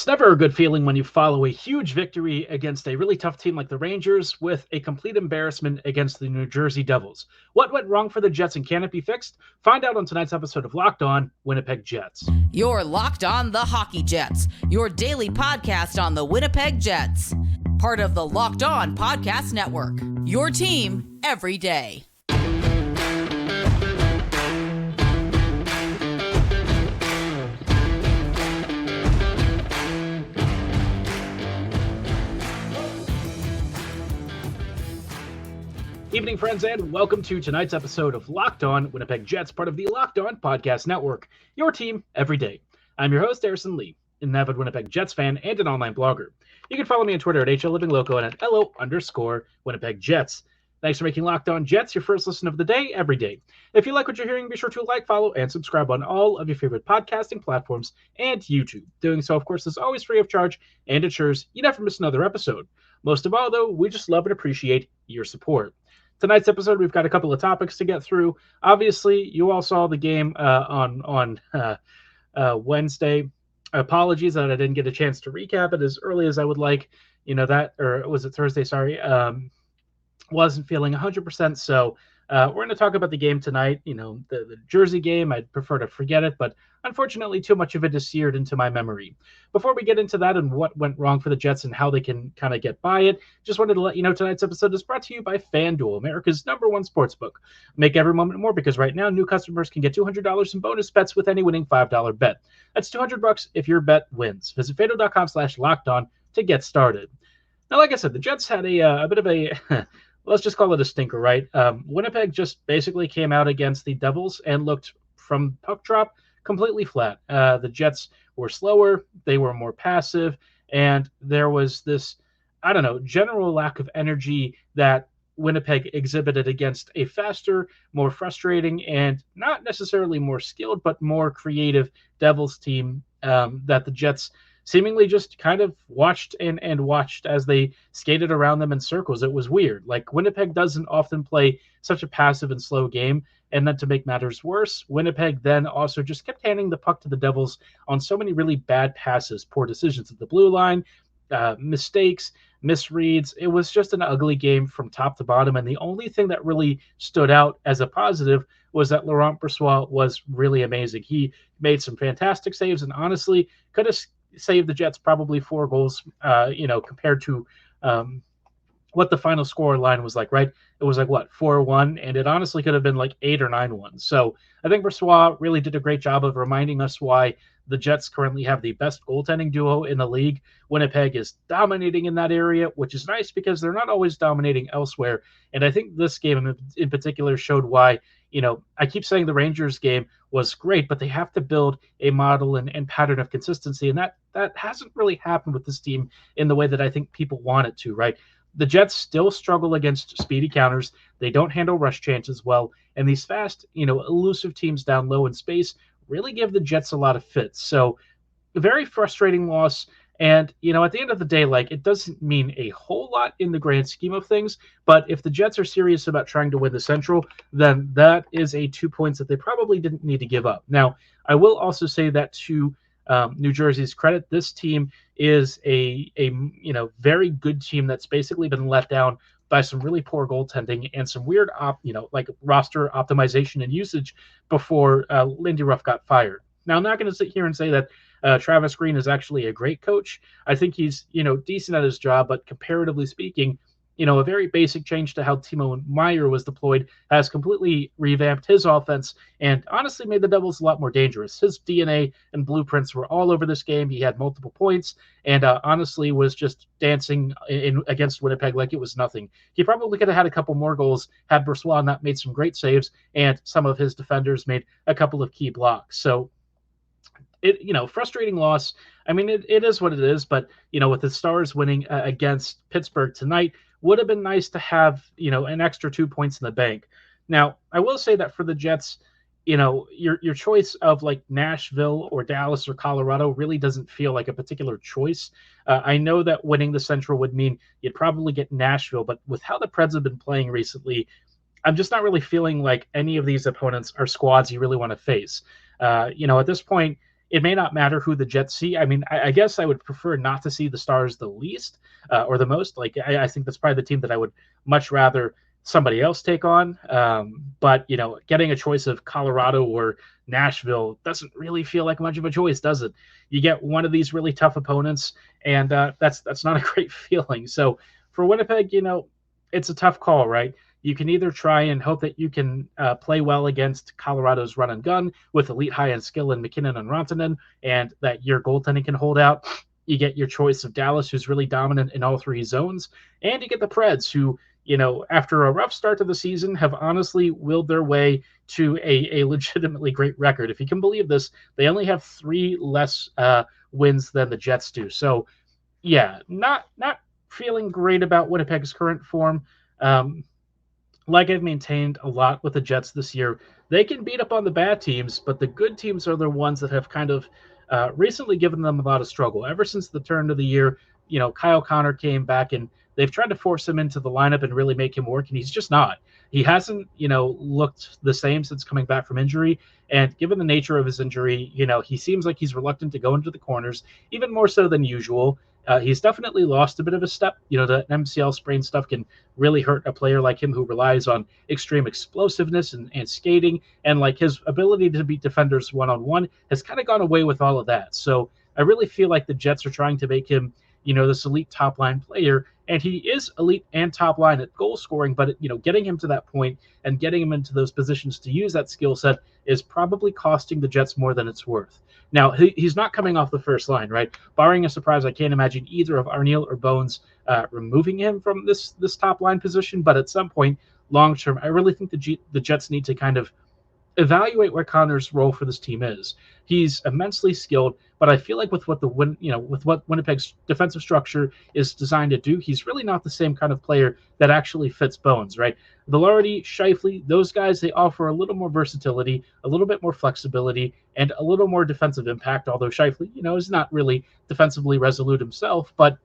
It's never a good feeling when you follow a huge victory against a really tough team like the Rangers with a complete embarrassment against the New Jersey Devils. What went wrong for the Jets and can it be fixed? Find out on tonight's episode of Locked On Winnipeg Jets. You're Locked On the Hockey Jets, your daily podcast on the Winnipeg Jets. Part of the Locked On Podcast Network, your team every day. Evening, friends, and welcome to tonight's episode of Locked On Winnipeg Jets, part of the Locked On Podcast Network, your team every day. I'm your host, Harrison Lee, an avid Winnipeg Jets fan and an online blogger. You can follow me on Twitter at HLLivingLoco and at LO_Winnipeg Jets. Thanks for making Locked On Jets your first listen of the day every day. If you like what you're hearing, be sure to like, follow, and subscribe on all of your favorite podcasting platforms and YouTube. Doing so, of course, is always free of charge and ensures you never miss another episode. Most of all, though, we just love and appreciate your support. Tonight's episode, we've got a couple of topics to get through. Obviously, you all saw the game on Wednesday. Apologies that I didn't get a chance to recap it as early as I would like. Or was it Thursday? Sorry. Wasn't feeling 100%. So we're going to talk about the game tonight. The Jersey game. I'd prefer to forget it, but unfortunately, too much of it is seared into my memory. Before we get into that and what went wrong for the Jets and how they can kind of get by it, just wanted to let you know tonight's episode is brought to you by FanDuel, America's #1 sportsbook. Make every moment more because right now new customers can get $200 in bonus bets with any winning $5 bet. That's $200 if your bet wins. Visit FanDuel.com/lockedon to get started. Now, like I said, the Jets had a bit of a let's just call it a stinker, right? Winnipeg just basically came out against the Devils and looked from puck drop completely flat. The Jets were slower, they were more passive, and there was this, general lack of energy that Winnipeg exhibited against a faster, more frustrating, and not necessarily more skilled, but more creative Devils team that the Jets seemingly just kind of watched and watched as they skated around them in circles. It was weird. Like, Winnipeg doesn't often play such a passive and slow game. And then to make matters worse, Winnipeg then also just kept handing the puck to the Devils on so many really bad passes, poor decisions at the blue line, mistakes, misreads. It was just an ugly game from top to bottom. And the only thing that really stood out as a positive was that Laurent Brossoit was really amazing. He made some fantastic saves and honestly could have saved the Jets probably 4 goals, compared to what the final score line was like, right? It was like, 4-1, and it honestly could have been like 8 or 9-1. So I think Brossoit really did a great job of reminding us why the Jets currently have the best goaltending duo in the league. Winnipeg is dominating in that area, which is nice because they're not always dominating elsewhere. And I think this game in particular showed why, I keep saying the Rangers game was great, but they have to build a model and pattern of consistency. And that hasn't really happened with this team in the way that I think people want it to, right? The Jets still struggle against speedy counters. They don't handle rush chances well. And these fast, elusive teams down low in space really give the Jets a lot of fits. So a very frustrating loss. And, at the end of the day, it doesn't mean a whole lot in the grand scheme of things. But if the Jets are serious about trying to win the Central, then that is 2 points that they probably didn't need to give up. Now, I will also say that to New Jersey's credit, this team is a very good team that's basically been let down by some really poor goaltending and some weird roster optimization and usage before Lindy Ruff got fired. Now, I'm not going to sit here and say that Travis Green is actually a great coach. I think he's decent at his job, but comparatively speaking, a very basic change to how Timo Meier was deployed has completely revamped his offense and honestly made the Devils a lot more dangerous. His DNA and blueprints were all over this game. He had multiple points and honestly was just dancing in against Winnipeg like it was nothing. He probably could have had a couple more goals had Brossoit not made some great saves and some of his defenders made a couple of key blocks. So frustrating loss. I mean, it is what it is, but, with the Stars winning against Pittsburgh tonight, would have been nice to have, an extra 2 points in the bank. Now, I will say that for the Jets, your choice of Nashville or Dallas or Colorado really doesn't feel like a particular choice. I know that winning the Central would mean you'd probably get Nashville, but with how the Preds have been playing recently, I'm just not really feeling like any of these opponents are squads you really want to face. At this point, it may not matter who the Jets see. I mean, I guess I would prefer not to see the Stars the least or the most. Like, I think that's probably the team that I would much rather somebody else take on. But, getting a choice of Colorado or Nashville doesn't really feel like much of a choice, does it? You get one of these really tough opponents, and that's not a great feeling. So for Winnipeg, it's a tough call, right? You can either try and hope that you can play well against Colorado's run and gun with elite high-end skill in McKinnon and Rantanen, and that your goaltending can hold out. You get your choice of Dallas, who's really dominant in all three zones, and you get the Preds, who, after a rough start to the season, have honestly willed their way to a legitimately great record. If you can believe this, they only have 3 less wins than the Jets do. So, yeah, not feeling great about Winnipeg's current form. Like I've maintained a lot with the Jets this year, they can beat up on the bad teams, but the good teams are the ones that have kind of recently given them a lot of struggle. Ever since the turn of the year, Kyle Connor came back, and they've tried to force him into the lineup and really make him work, and he's just not. He hasn't, looked the same since coming back from injury. And given the nature of his injury, he seems like he's reluctant to go into the corners, even more so than usual. He's definitely lost a bit of a step. The MCL sprain stuff can really hurt a player like him who relies on extreme explosiveness and skating, and like his ability to beat defenders one-on-one has kind of gone away with all of that. So I really feel like the Jets are trying to make him, this elite top line player, and he is elite and top line at goal scoring, but getting him to that point and getting him into those positions to use that skill set is probably costing the Jets more than it's worth. Now, he's not coming off the first line, right? Barring a surprise, I can't imagine either of Arniel or Bones removing him from this top line position. But at some point, long term, I really think the Jets need to kind of evaluate what Connor's role for this team is. He's immensely skilled, but I feel like with what Winnipeg's defensive structure is designed to do, he's really not the same kind of player that actually fits Bones, right? Velarde, Scheifele, those guys, they offer a little more versatility, a little bit more flexibility, and a little more defensive impact, although Scheifele, is not really defensively resolute himself, but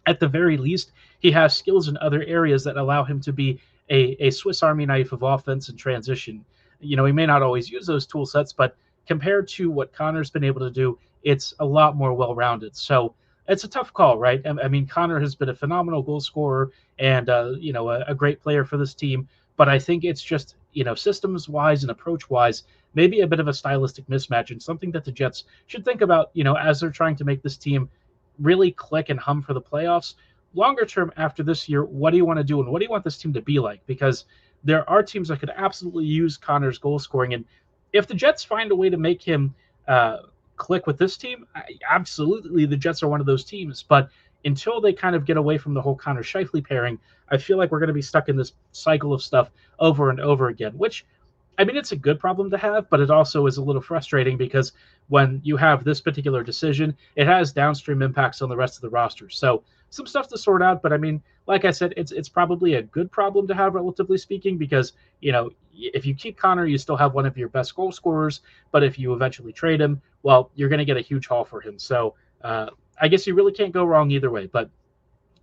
at the very least, he has skills in other areas that allow him to be a Swiss Army knife of offense and transition. He may not always use those tool sets, but compared to what Connor's been able to do, it's a lot more well-rounded. So it's a tough call, right? I mean, Connor has been a phenomenal goal scorer and, a great player for this team. But I think it's just, systems-wise and approach-wise, maybe a bit of a stylistic mismatch, and something that the Jets should think about, as they're trying to make this team really click and hum for the playoffs. Longer term, after this year, what do you want to do, and what do you want this team to be like? Because there are teams that could absolutely use Connor's goal scoring. And if the Jets find a way to make him click with this team, absolutely the Jets are one of those teams. But until they kind of get away from the whole Connor Scheifele pairing, I feel like we're going to be stuck in this cycle of stuff over and over again, which, I mean, it's a good problem to have, but it also is a little frustrating because when you have this particular decision, it has downstream impacts on the rest of the roster. So some stuff to sort out, but I mean, like I said, it's probably a good problem to have, relatively speaking, because, if you keep Connor, you still have one of your best goal scorers, but if you eventually trade him, well, you're going to get a huge haul for him. So I guess you really can't go wrong either way, but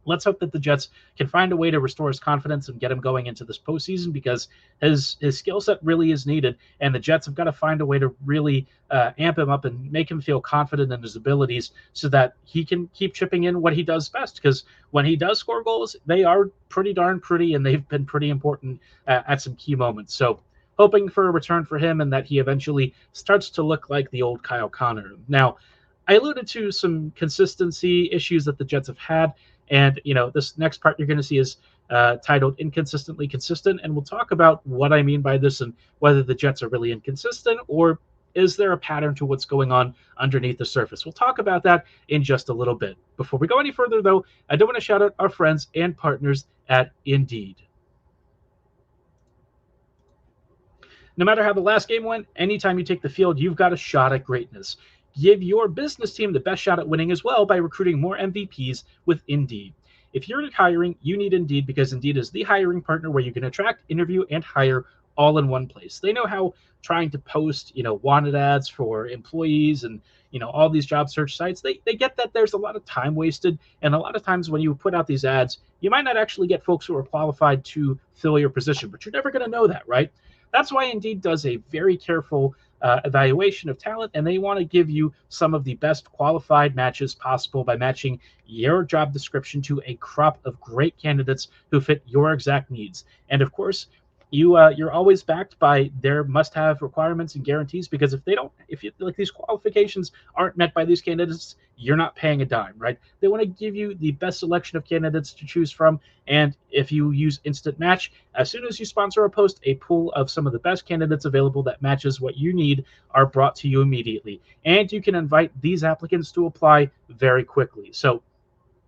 let's hope that the Jets can find a way to restore his confidence and get him going into this postseason, because his skill set really is needed, and the Jets have got to find a way to really amp him up and make him feel confident in his abilities so that he can keep chipping in what he does best, because when he does score goals, they are pretty darn pretty, and they've been pretty important at some key moments. So hoping for a return for him and that he eventually starts to look like the old Kyle Connor. Now, I alluded to some consistency issues that the Jets have had. And, this next part you're going to see is titled Inconsistently Consistent. And we'll talk about what I mean by this and whether the Jets are really inconsistent, or is there a pattern to what's going on underneath the surface? We'll talk about that in just a little bit. Before we go any further, though, I do want to shout out our friends and partners at Indeed. No matter how the last game went, anytime you take the field, you've got a shot at greatness. Give your business team the best shot at winning as well by recruiting more MVPs with Indeed. If you're hiring, you need Indeed, because Indeed is the hiring partner where you can attract, interview, and hire all in one place. They know how trying to post, wanted ads for employees and, all these job search sites, they get that there's a lot of time wasted. And a lot of times when you put out these ads, you might not actually get folks who are qualified to fill your position, but you're never going to know that, right? That's why Indeed does a very careful evaluation of talent, and they want to give you some of the best qualified matches possible by matching your job description to a crop of great candidates who fit your exact needs. And of course, you're always backed by their must-have requirements and guarantees, because if you like, these qualifications aren't met by these candidates, you're not paying a dime, right? They want to give you the best selection of candidates to choose from. And if you use Instant Match, as soon as you sponsor a post, a pool of some of the best candidates available that matches what you need are brought to you immediately. And you can invite these applicants to apply very quickly. So,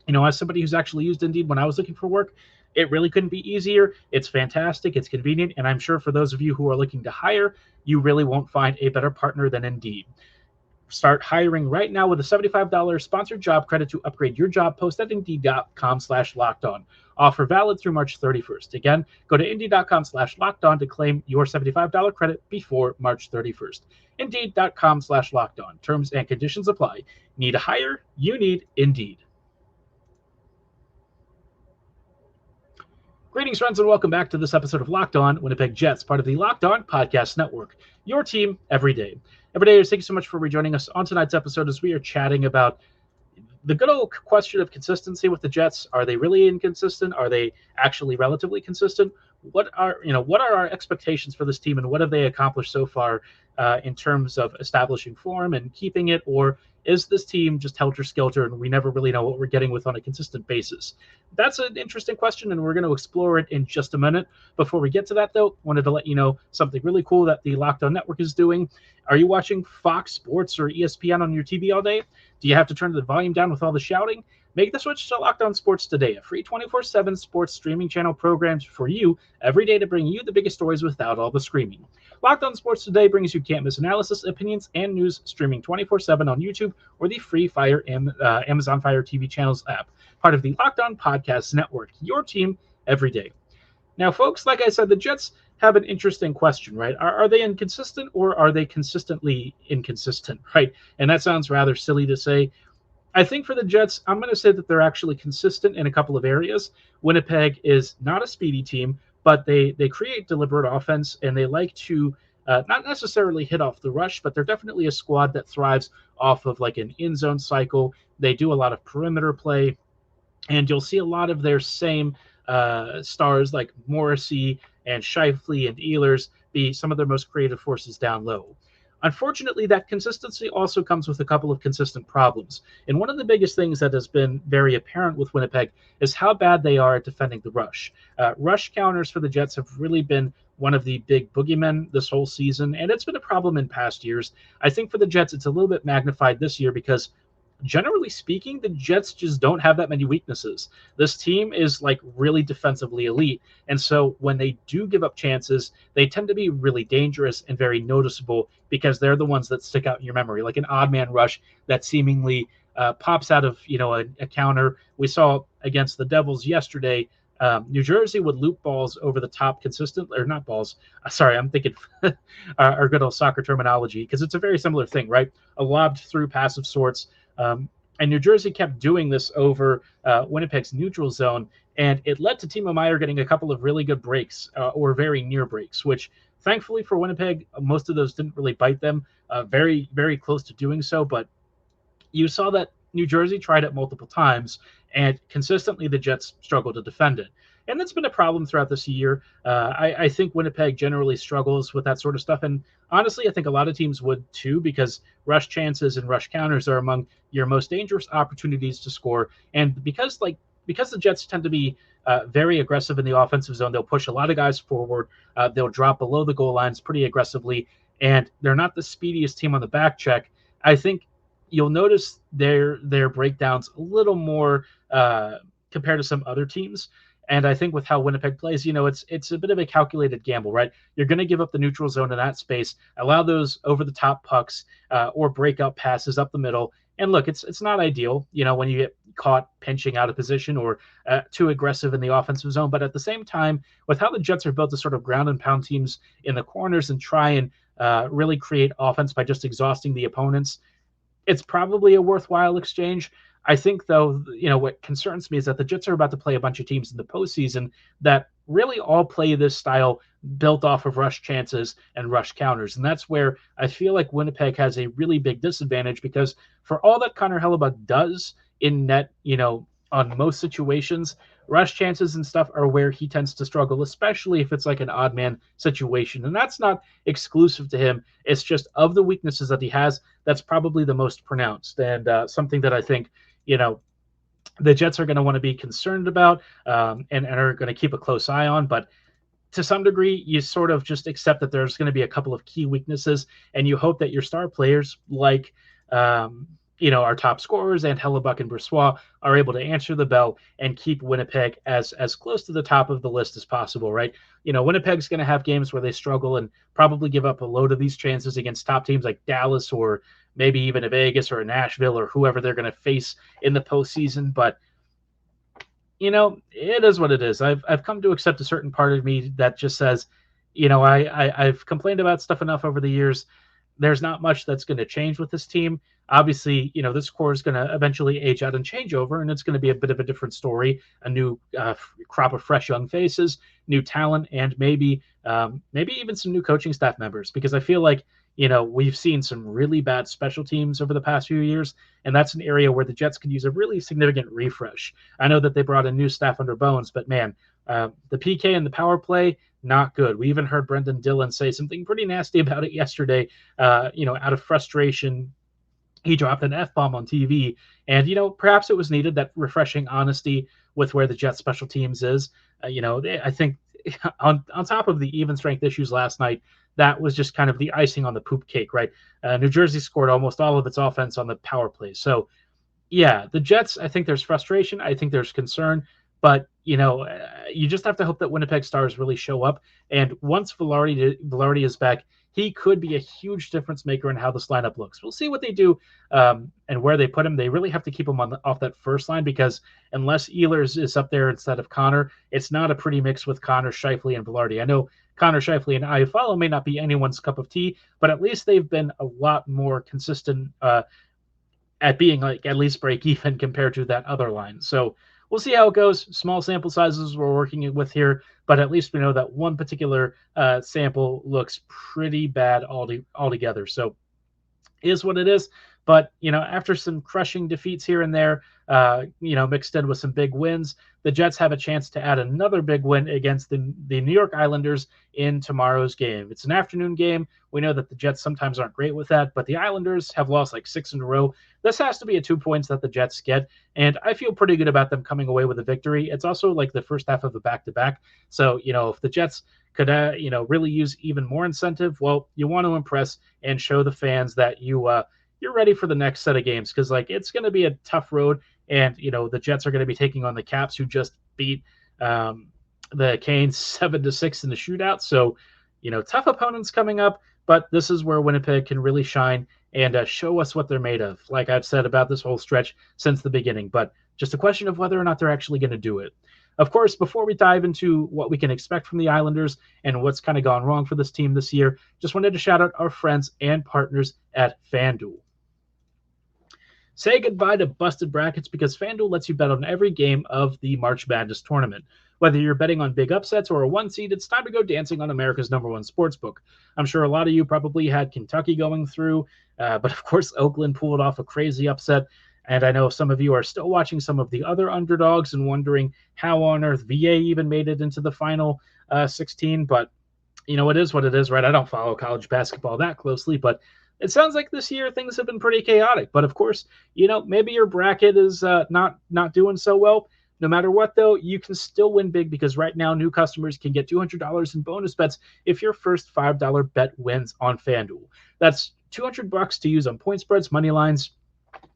as somebody who's actually used Indeed when I was looking for work, it really couldn't be easier. It's fantastic. It's convenient. And I'm sure for those of you who are looking to hire, you really won't find a better partner than Indeed. Start hiring right now with a $75 sponsored job credit to upgrade your job post at Indeed.com/lockedon. Offer valid through March 31st. Again, go to Indeed.com/lockedon to claim your $75 credit before March 31st. Indeed.com/lockedon. Terms and conditions apply. Need a hire? You need Indeed. Greetings, friends, and welcome back to this episode of Locked On Winnipeg Jets, part of the Locked On Podcast Network, your team every day. Every day, thank you so much for rejoining us on tonight's episode as we are chatting about the good old question of consistency with the Jets. Are they really inconsistent? Are they actually relatively consistent? What are our expectations for this team, and what have they accomplished so far in terms of establishing form and keeping it? Or is this team just helter-skelter and we never really know what we're getting with on a consistent basis? That's an interesting question, and we're going to explore it in just a minute. Before we get to that, though, wanted to let you know something really cool that the Locked On Network is doing. Are you watching Fox Sports or ESPN on your TV all day? Do you have to turn the volume down with all the shouting? Make the switch to Locked On Sports today, a free 24/7 sports streaming channel programmed for you every day to bring you the biggest stories without all the screaming. Locked On Sports Today brings you can't-miss analysis, opinions, and news streaming 24/7 on YouTube or the free Fire Amazon Fire TV channels app, part of the Locked On Podcast Network, your team every day. Now, folks, like I said, the Jets have an interesting question, right? Are they inconsistent, or are they consistently inconsistent, right? And that sounds rather silly to say. I think for the Jets, I'm going to say that they're actually consistent in a couple of areas. Winnipeg is not a speedy team, but they create deliberate offense, and they like to not necessarily hit off the rush, but they're definitely a squad that thrives off of like an in-zone cycle. They do a lot of perimeter play, and you'll see a lot of their same stars like Morrissey and Scheifele and Ehlers be some of their most creative forces down low. Unfortunately, that consistency also comes with a couple of consistent problems. And one of the biggest things that has been very apparent with Winnipeg is how bad they are at defending the rush. Rush counters for the Jets have really been one of the big boogeymen this whole season, and it's been a problem in past years. I think for the Jets, it's a little bit magnified this year because, generally speaking, the Jets just don't have that many weaknesses. This team is like really defensively elite. And so when they do give up chances, they tend to be really dangerous and very noticeable because they're the ones that stick out in your memory, like an odd man rush that seemingly pops out of, a counter. We saw against the Devils yesterday, New Jersey would loop balls over the top consistently, or not balls. Sorry, I'm thinking our good old soccer terminology, because it's a very similar thing, right? A lobbed through pass of sorts. And New Jersey kept doing this over Winnipeg's neutral zone, and it led to Timo Meier getting a couple of really good breaks or very near breaks, which thankfully for Winnipeg, most of those didn't really bite them. Very, very close to doing so, but you saw that New Jersey tried it multiple times, and consistently the Jets struggled to defend it. And that's been a problem throughout this year. I think Winnipeg generally struggles with that sort of stuff. And honestly, I think a lot of teams would too, because rush chances and rush counters are among your most dangerous opportunities to score. And because the Jets tend to be very aggressive in the offensive zone, they'll push a lot of guys forward. They'll drop below the goal lines pretty aggressively. And they're not the speediest team on the back check. I think you'll notice their breakdowns a little more compared to some other teams. And I think with how Winnipeg plays, it's a bit of a calculated gamble, right? You're going to give up the neutral zone in that space, allow those over-the-top pucks or breakout passes up the middle. And look, it's not ideal, when you get caught pinching out of position or too aggressive in the offensive zone. But at the same time, with how the Jets are built to sort of ground and pound teams in the corners and try and really create offense by just exhausting the opponents, it's probably a worthwhile exchange. I think, though, what concerns me is that the Jets are about to play a bunch of teams in the postseason that really all play this style built off of rush chances and rush counters. And that's where I feel like Winnipeg has a really big disadvantage, because for all that Connor Hellebuck does in net, on most situations, rush chances and stuff are where he tends to struggle, especially if it's like an odd man situation. And that's not exclusive to him. It's just of the weaknesses that he has, that's probably the most pronounced, and something that I think, the Jets are going to want to be concerned about, and are going to keep a close eye on. But to some degree, you sort of just accept that there's going to be a couple of key weaknesses, and you hope that your star players, like our top scorers and Hellebuck and Bressois, are able to answer the bell and keep Winnipeg as close to the top of the list as possible, right? Winnipeg's going to have games where they struggle and probably give up a load of these chances against top teams like Dallas, or maybe even a Vegas or a Nashville, or whoever they're going to face in the postseason. But it is what it is. I've come to accept a certain part of me that just says, I've complained about stuff enough over the years. There's not much that's going to change with this team. Obviously, this core is going to eventually age out and change over, and it's going to be a bit of a different story, a new crop of fresh young faces, new talent, and maybe even some new coaching staff members, because I feel like, we've seen some really bad special teams over the past few years, and that's an area where the Jets could use a really significant refresh. I know that they brought a new staff under Bones, but man, the PK and the power play, not good. We even heard Brendan Dillon say something pretty nasty about it yesterday. Out of frustration, he dropped an F-bomb on TV, and, perhaps it was needed, that refreshing honesty with where the Jets special teams is. I think on top of the even strength issues last night, that was just kind of the icing on the poop cake, right? New Jersey scored almost all of its offense on the power play. So, yeah, the Jets, I think there's frustration. I think there's concern. But, you just have to hope that Winnipeg Stars really show up. And once Velarde is back, he could be a huge difference maker in how this lineup looks. We'll see what they do and where they put him. They really have to keep him off that first line, because unless Ehlers is up there instead of Connor, it's not a pretty mix with Connor, Scheifele, and Velarde. I know Connor, Scheifele, and Iafallo may not be anyone's cup of tea, but at least they've been a lot more consistent at being at least break even compared to that other line. So we'll see how it goes. Small sample sizes we're working with here, but at least we know that one particular sample looks pretty bad altogether. So it is what it is. But, after some crushing defeats here and there, mixed in with some big wins, the Jets have a chance to add another big win against the New York Islanders in tomorrow's game. It's an afternoon game. We know that the Jets sometimes aren't great with that, but the Islanders have lost 6 in a row. This has to be a 2 points that the Jets get, and I feel pretty good about them coming away with a victory. It's also the first half of a back-to-back. So, if the Jets could, really use even more incentive, well, you want to impress and show the fans that you're ready for the next set of games, because it's going to be a tough road, and the Jets are going to be taking on the Caps, who just beat the Canes 7-6 in the shootout. So tough opponents coming up, but this is where Winnipeg can really shine and show us what they're made of, like I've said about this whole stretch since the beginning. But just a question of whether or not they're actually going to do it. Of course, before we dive into what we can expect from the Islanders and what's kind of gone wrong for this team this year, just wanted to shout out our friends and partners at FanDuel. Say goodbye to busted brackets, because FanDuel lets you bet on every game of the March Madness tournament. Whether you're betting on big upsets or a one seed, it's time to go dancing on America's #1 sportsbook. I'm sure a lot of you probably had Kentucky going through, but of course Oakland pulled off a crazy upset. And I know some of you are still watching some of the other underdogs and wondering how on earth VA even made it into the final 16. But, it is what it is, right? I don't follow college basketball that closely, but it sounds like this year things have been pretty chaotic. But of course, maybe your bracket is not doing so well. No matter what, though, you can still win big, because right now new customers can get $200 in bonus bets if your first $5 bet wins on FanDuel. That's $200 to use on point spreads, money lines,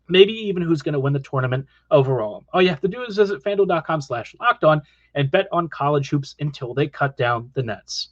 maybe even who's going to win the tournament overall. All you have to do is visit FanDuel.com/lockedon and bet on college hoops until they cut down the nets.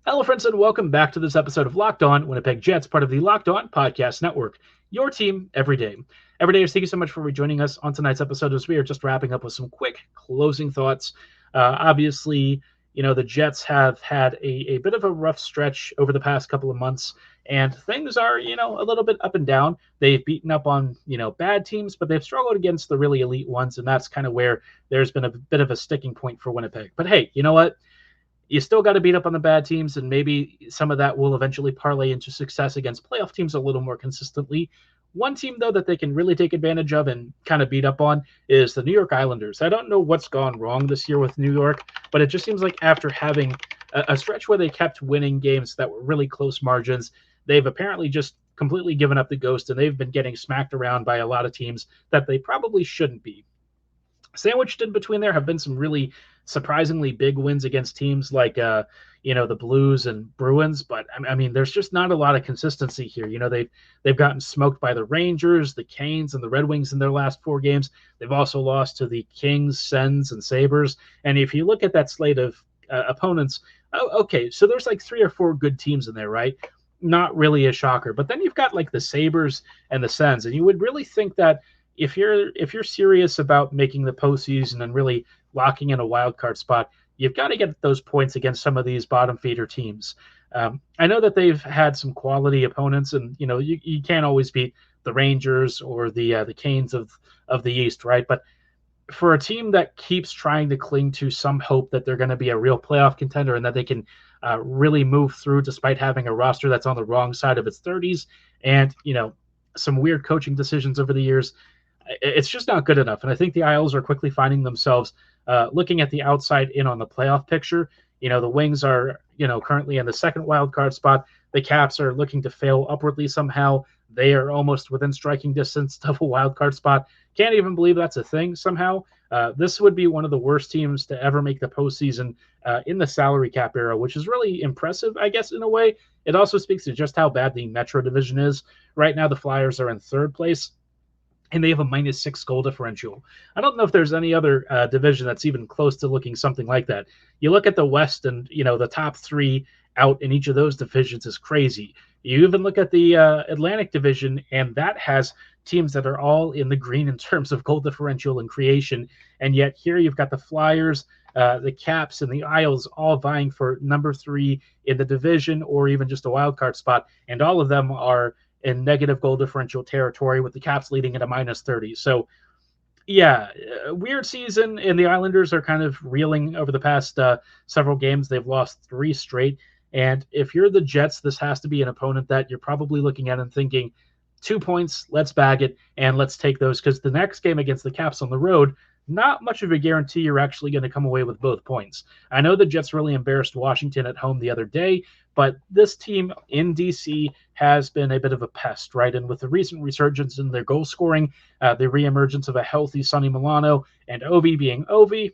Hello, friends, and welcome back to this episode of Locked On Winnipeg Jets, part of the Locked On Podcast Network, your team every day. Everydayers, thank you so much for rejoining us on tonight's episode, as we are just wrapping up with some quick closing thoughts. Obviously, the Jets have had a bit of a rough stretch over the past couple of months, And things are, a little bit up and down. They've beaten up on, bad teams, but they've struggled against the really elite ones. And that's kind of where there's been a bit of a sticking point for Winnipeg. But hey, you know what? You still got to beat up on the bad teams, and maybe some of that will eventually parlay into success against playoff teams a little more consistently. One team, though, that they can really take advantage of and kind of beat up on is the New York Islanders. I don't know what's gone wrong this year with New York, but it just seems like after having a stretch where they kept winning games that were really close margins, they've apparently just completely given up the ghost, and they've been getting smacked around by a lot of teams that they probably shouldn't be. Sandwiched in between there have been some really surprisingly big wins against teams like the Blues and Bruins, but I mean there's just not a lot of consistency here. They've gotten smoked by the Rangers, the Canes, and the Red Wings in their last 4 games. They've also lost to the Kings, Sens, and Sabres. And if you look at that slate of opponents, okay, so there's like 3 or 4 good teams in there, right? Not really a shocker. But then you've got like the Sabres and the Sens, and you would really think that if you're serious about making the postseason and really locking in a wild card spot, you've got to get those points against some of these bottom feeder teams. I know that they've had some quality opponents, and you can't always beat the Rangers or the Canes of the East, right? But for a team that keeps trying to cling to some hope that they're going to be a real playoff contender and that they can really move through despite having a roster that's on the wrong side of its 30s, and some weird coaching decisions over the years, it's just not good enough. And I think the Isles are quickly finding themselves looking at the outside in on the playoff picture. The Wings are, currently in the second wild card spot. The Caps are looking to fail upwardly somehow. They are almost within striking distance of a wild card spot. Can't even believe that's a thing somehow. This would be one of the worst teams to ever make the postseason in the salary cap era, which is really impressive, I guess, in a way. It also speaks to just how bad the Metro division is. Right now, the Flyers are in 3rd place, and they have a -6 goal differential. I don't know if there's any other division that's even close to looking something like that. You look at the West, and the top 3 out in each of those divisions is crazy. You even look at the Atlantic division, and that has teams that are all in the green in terms of goal differential and creation. And yet here you've got the Flyers, the Caps, and the Isles all vying for number 3 in the division, or even just a wild card spot. And all of them are in negative goal differential territory, with the Caps leading at a -30. So, yeah, weird season, and the Islanders are kind of reeling over the past several games. They've lost 3 straight. And if you're the Jets, this has to be an opponent that you're probably looking at and thinking, 2 points, let's bag it, and let's take those, because the next game against the Caps on the road, not much of a guarantee you're actually going to come away with both points. I know the Jets really embarrassed Washington at home the other day, but this team in DC has been a bit of a pest, right? And with the recent resurgence in their goal scoring, the reemergence of a healthy Sonny Milano and Ovi being Ovi,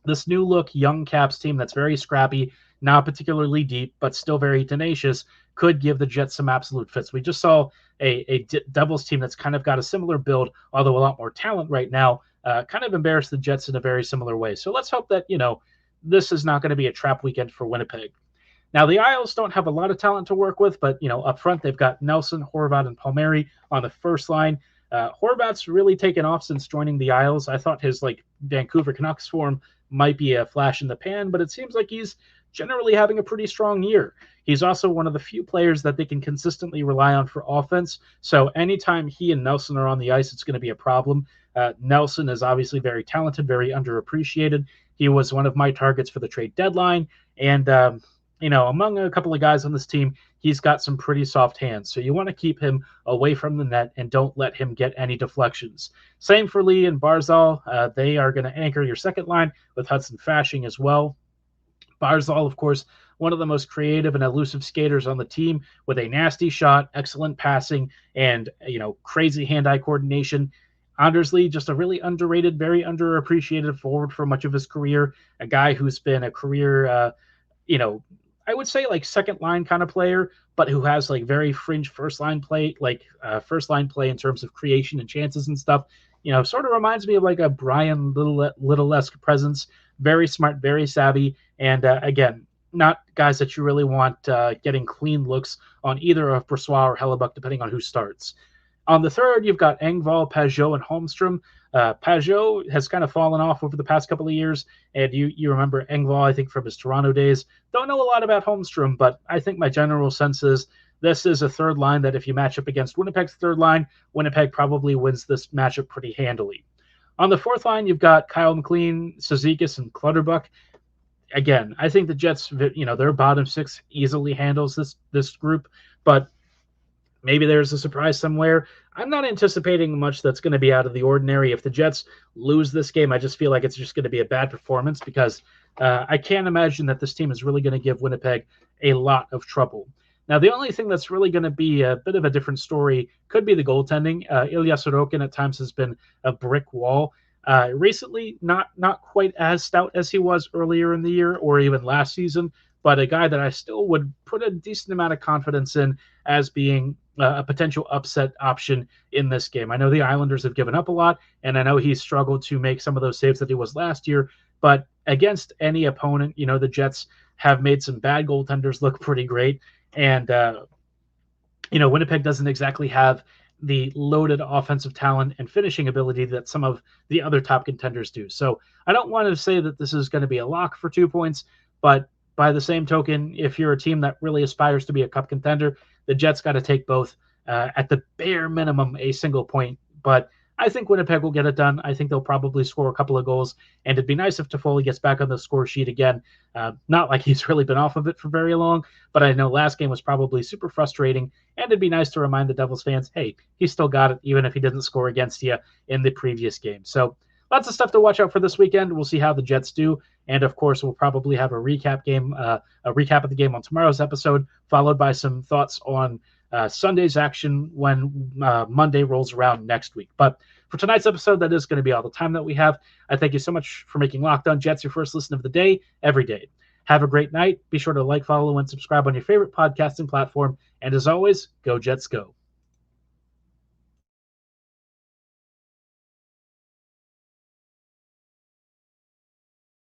this new look young Caps team that's very scrappy, not particularly deep, but still very tenacious, could give the Jets some absolute fits. We just saw a Devils team that's kind of got a similar build, although a lot more talent right now, kind of embarrass the Jets in a very similar way. So let's hope that, this is not going to be a trap weekend for Winnipeg. Now, the Isles don't have a lot of talent to work with, but, up front, they've got Nelson, Horvat, and Palmieri on the first line. Horvat's really taken off since joining the Isles. I thought his, Vancouver Canucks form might be a flash in the pan, but it seems like he's generally having a pretty strong year. He's also one of the few players that they can consistently rely on for offense. So anytime he and Nelson are on the ice, it's going to be a problem. Nelson is obviously very talented, very underappreciated. He was one of my targets for the trade deadline. And, among a couple of guys on this team, he's got some pretty soft hands. So you want to keep him away from the net and don't let him get any deflections. Same for Lee and Barzal. They are going to anchor your second line with Hudson Fasching as well. Barzal, of course, one of the most creative and elusive skaters on the team, with a nasty shot, excellent passing, and, crazy hand-eye coordination. Anders Lee, just a really underrated, very underappreciated forward for much of his career, a guy who's been a career, I would say second line kind of player, but who has very fringe first line play in terms of creation and chances and stuff. Sort of reminds me of a Brian Little-esque presence. Very smart, very savvy, and again, not guys that you really want getting clean looks on either of Brossoit or Hellebuck, depending on who starts. On the third, you've got Engvall, Pajot, and Holmstrom. Pajot has kind of fallen off over the past couple of years, and you remember Engvall, I think, from his Toronto days. Don't know a lot about Holmstrom, but I think my general sense is this is a third line that if you match up against Winnipeg's third line, Winnipeg probably wins this matchup pretty handily. On the fourth line, you've got Kyle McLean, Cizikas, and Clutterbuck. Again, I think the Jets, their bottom six easily handles this group, but maybe there's a surprise somewhere. I'm not anticipating much that's going to be out of the ordinary. If the Jets lose this game, I just feel like it's just going to be a bad performance because I can't imagine that this team is really going to give Winnipeg a lot of trouble. Now, the only thing that's really going to be a bit of a different story could be the goaltending. Ilya Sorokin at times has been a brick wall. Recently, not quite as stout as he was earlier in the year or even last season, but a guy that I still would put a decent amount of confidence in as being a potential upset option in this game. I know the Islanders have given up a lot, and I know he's struggled to make some of those saves that he was last year, but against any opponent, the Jets have made some bad goaltenders look pretty great, and Winnipeg doesn't exactly have the loaded offensive talent and finishing ability that some of the other top contenders do. So I don't want to say that this is going to be a lock for 2 points, but by the same token, if you're a team that really aspires to be a cup contender, the Jets got to take both at the bare minimum a single point. But I think Winnipeg will get it done. I think they'll probably score a couple of goals, and it'd be nice if Toffoli gets back on the score sheet again. Not like he's really been off of it for very long, but I know last game was probably super frustrating, and it'd be nice to remind the Devils fans, hey, he still got it, even if he didn't score against you in the previous game. So lots of stuff to watch out for this weekend. We'll see how the Jets do. And of course, we'll probably have a recap of the game on tomorrow's episode, followed by some thoughts on Sunday's action when Monday rolls around next week. But for tonight's episode, that is going to be all the time that we have. I thank you so much for making Locked On Jets your first listen of the day, every day. Have a great night. Be sure to like, follow, and subscribe on your favorite podcasting platform. And as always, go Jets, go.